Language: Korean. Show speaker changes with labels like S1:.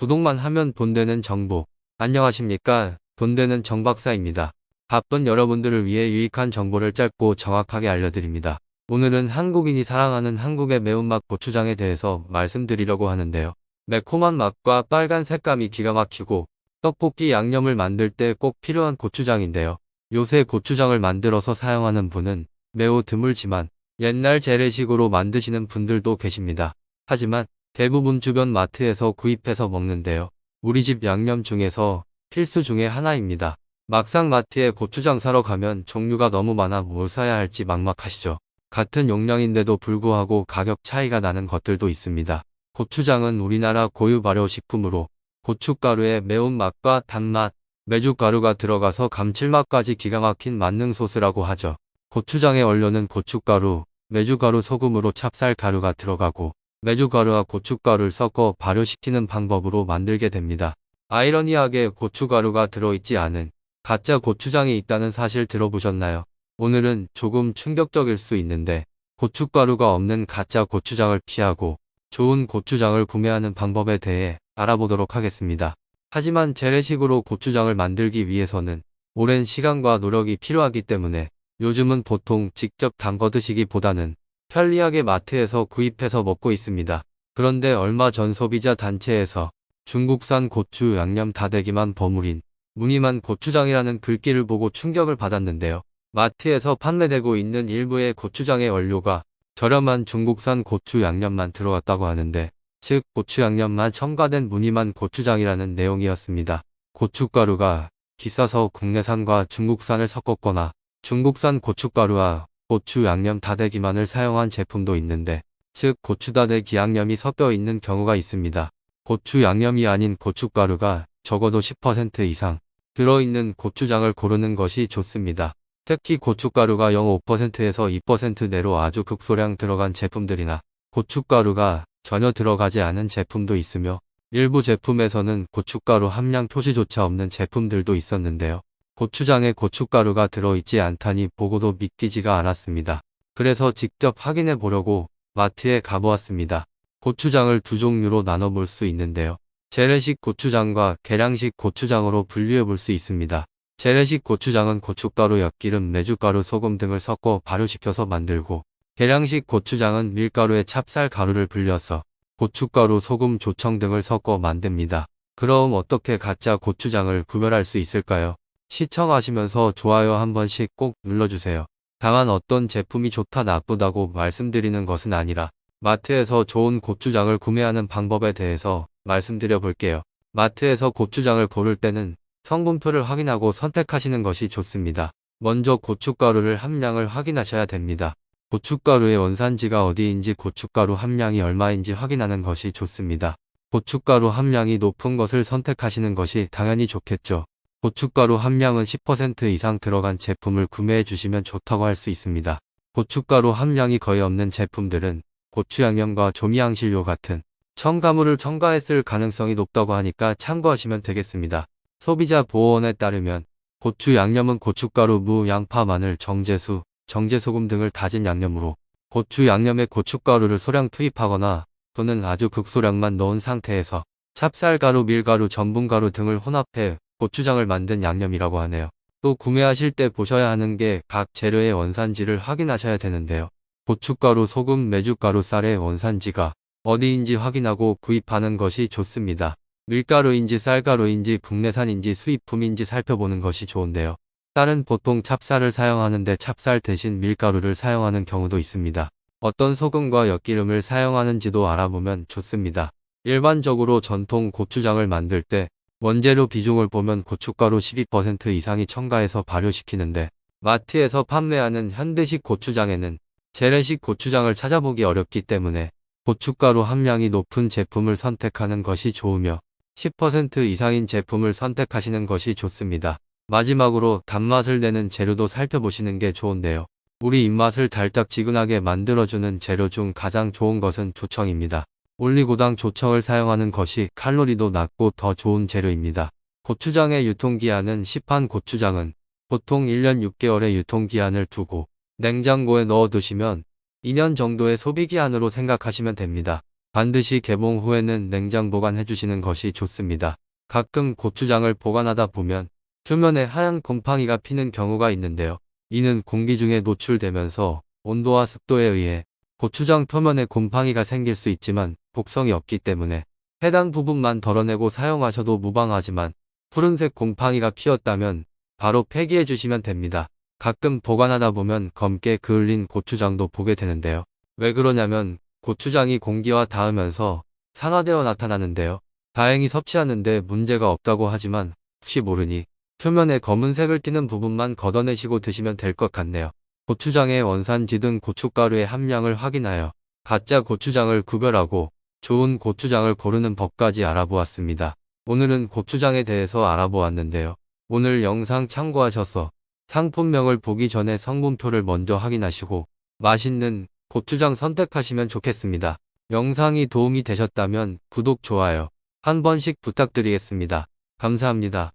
S1: 구독만 하면 돈 되는 정보. 안녕하십니까? 돈 되는 정박사입니다. 바쁜 여러분들을 위해 유익한 정보를 짧고 정확하게 알려드립니다. 오늘은 한국인이 사랑하는 한국의 매운맛 고추장에 대해서 말씀드리려고 하는데요. 매콤한 맛과 빨간 색감이 기가 막히고 떡볶이 양념을 만들 때 꼭 필요한 고추장인데요. 요새 고추장을 만들어서 사용하는 분은 매우 드물지만 옛날 재래식으로 만드시는 분들도 계십니다. 하지만 대부분 주변 마트에서 구입해서 먹는데요. 우리 집 양념 중에서 필수 중에 하나입니다. 막상 마트에 고추장 사러 가면 종류가 너무 많아 뭘 사야 할지 막막하시죠. 같은 용량인데도 불구하고 가격 차이가 나는 것들도 있습니다. 고추장은 우리나라 고유 발효식품으로 고춧가루의 매운맛과 단맛, 메주가루가 들어가서 감칠맛까지 기가 막힌 만능 소스라고 하죠. 고추장의 원료는 고춧가루, 메주가루, 소금으로 찹쌀가루가 들어가고 메주가루와 고춧가루를 섞어 발효시키는 방법으로 만들게 됩니다. 아이러니하게 고춧가루가 들어있지 않은 가짜 고추장이 있다는 사실 들어보셨나요? 오늘은 조금 충격적일 수 있는데 고춧가루가 없는 가짜 고추장을 피하고 좋은 고추장을 구매하는 방법에 대해 알아보도록 하겠습니다. 하지만 재래식으로 고추장을 만들기 위해서는 오랜 시간과 노력이 필요하기 때문에 요즘은 보통 직접 담궈 드시기보다는 편리하게 마트에서 구입해서 먹고 있습니다. 그런데 얼마 전 소비자 단체에서 중국산 고추 양념 다대기만 버무린 무늬만 고추장이라는 글귀를 보고 충격을 받았는데요. 마트에서 판매되고 있는 일부의 고추장의 원료가 저렴한 중국산 고추 양념만 들어갔다고 하는데, 즉 고추 양념만 첨가된 무늬만 고추장이라는 내용이었습니다. 고춧가루가 비싸서 국내산과 중국산을 섞었거나 중국산 고춧가루와 고추 양념 다대기만을 사용한 제품도 있는데, 즉 고추 다대기 양념이 섞여 있는 경우가 있습니다. 고추 양념이 아닌 고춧가루가 적어도 10% 이상 들어있는 고추장을 고르는 것이 좋습니다. 특히 고춧가루가 0.5%에서 2% 내로 아주 극소량 들어간 제품들이나 고춧가루가 전혀 들어가지 않은 제품도 있으며, 일부 제품에서는 고춧가루 함량 표시조차 없는 제품들도 있었는데요. 고추장에 고춧가루가 들어있지 않다니 보고도 믿기지가 않았습니다. 그래서 직접 확인해 보려고 마트에 가보았습니다. 고추장을 두 종류로 나눠볼 수 있는데요. 재래식 고추장과 계량식 고추장으로 분류해 볼 수 있습니다. 재래식 고추장은 고춧가루, 엿기름, 메주가루, 소금 등을 섞어 발효시켜서 만들고, 계량식 고추장은 밀가루에 찹쌀가루를 불려서 고춧가루, 소금, 조청 등을 섞어 만듭니다. 그럼 어떻게 가짜 고추장을 구별할 수 있을까요? 시청하시면서 좋아요 한 번씩 꼭 눌러주세요. 다만 어떤 제품이 좋다 나쁘다고 말씀드리는 것은 아니라 마트에서 좋은 고추장을 구매하는 방법에 대해서 말씀드려 볼게요. 마트에서 고추장을 고를 때는 성분표를 확인하고 선택하시는 것이 좋습니다. 먼저 고춧가루를 함량을 확인하셔야 됩니다. 고춧가루의 원산지가 어디인지, 고춧가루 함량이 얼마인지 확인하는 것이 좋습니다. 고춧가루 함량이 높은 것을 선택하시는 것이 당연히 좋겠죠. 고춧가루 함량은 10% 이상 들어간 제품을 구매해 주시면 좋다고 할 수 있습니다. 고춧가루 함량이 거의 없는 제품들은 고추 양념과 조미향신료 같은 첨가물을 첨가했을 가능성이 높다고 하니까 참고하시면 되겠습니다. 소비자보호원에 따르면 고추 양념은 고춧가루, 무, 양파, 마늘, 정제수, 정제소금 등을 다진 양념으로 고추 양념에 고춧가루를 소량 투입하거나 또는 아주 극소량만 넣은 상태에서 찹쌀가루, 밀가루, 전분가루 등을 혼합해 고추장을 만든 양념이라고 하네요. 또 구매하실 때 보셔야 하는 게 각 재료의 원산지를 확인하셔야 되는데요. 고춧가루, 소금, 메주가루, 쌀의 원산지가 어디인지 확인하고 구입하는 것이 좋습니다. 밀가루인지 쌀가루인지 국내산인지 수입품인지 살펴보는 것이 좋은데요. 쌀은 보통 찹쌀을 사용하는데 찹쌀 대신 밀가루를 사용하는 경우도 있습니다. 어떤 소금과 엿기름을 사용하는지도 알아보면 좋습니다. 일반적으로 전통 고추장을 만들 때 원재료 비중을 보면 고춧가루 12% 이상이 첨가해서 발효시키는데, 마트에서 판매하는 현대식 고추장에는 재래식 고추장을 찾아보기 어렵기 때문에 고춧가루 함량이 높은 제품을 선택하는 것이 좋으며 10% 이상인 제품을 선택하시는 것이 좋습니다. 마지막으로 단맛을 내는 재료도 살펴보시는 게 좋은데요. 우리 입맛을 달짝지근하게 만들어주는 재료 중 가장 좋은 것은 조청입니다. 올리고당 조청을 사용하는 것이 칼로리도 낮고 더 좋은 재료입니다. 고추장의 유통기한은 시판 고추장은 보통 1년 6개월의 유통기한을 두고 냉장고에 넣어두시면 2년 정도의 소비기한으로 생각하시면 됩니다. 반드시 개봉 후에는 냉장 보관해 주시는 것이 좋습니다. 가끔 고추장을 보관하다 보면 표면에 하얀 곰팡이가 피는 경우가 있는데요. 이는 공기 중에 노출되면서 온도와 습도에 의해 고추장 표면에 곰팡이가 생길 수 있지만 독성이 없기 때문에 해당 부분만 덜어내고 사용하셔도 무방하지만 푸른색 곰팡이가 피었다면 바로 폐기해 주시면 됩니다. 가끔 보관하다 보면 검게 그을린 고추장도 보게 되는데요. 왜 그러냐면 고추장이 공기와 닿으면서 산화되어 나타나는데요. 다행히 섭취하는데 문제가 없다고 하지만 혹시 모르니 표면에 검은색을 띠는 부분만 걷어내시고 드시면 될 것 같네요. 고추장의 원산지 등 고춧가루의 함량을 확인하여 가짜 고추장을 구별하고 좋은 고추장을 고르는 법까지 알아보았습니다. 오늘은 고추장에 대해서 알아보았는데요. 오늘 영상 참고하셔서 상품명을 보기 전에 성분표를 먼저 확인하시고 맛있는 고추장 선택하시면 좋겠습니다. 영상이 도움이 되셨다면 구독, 좋아요 한 번씩 부탁드리겠습니다. 감사합니다.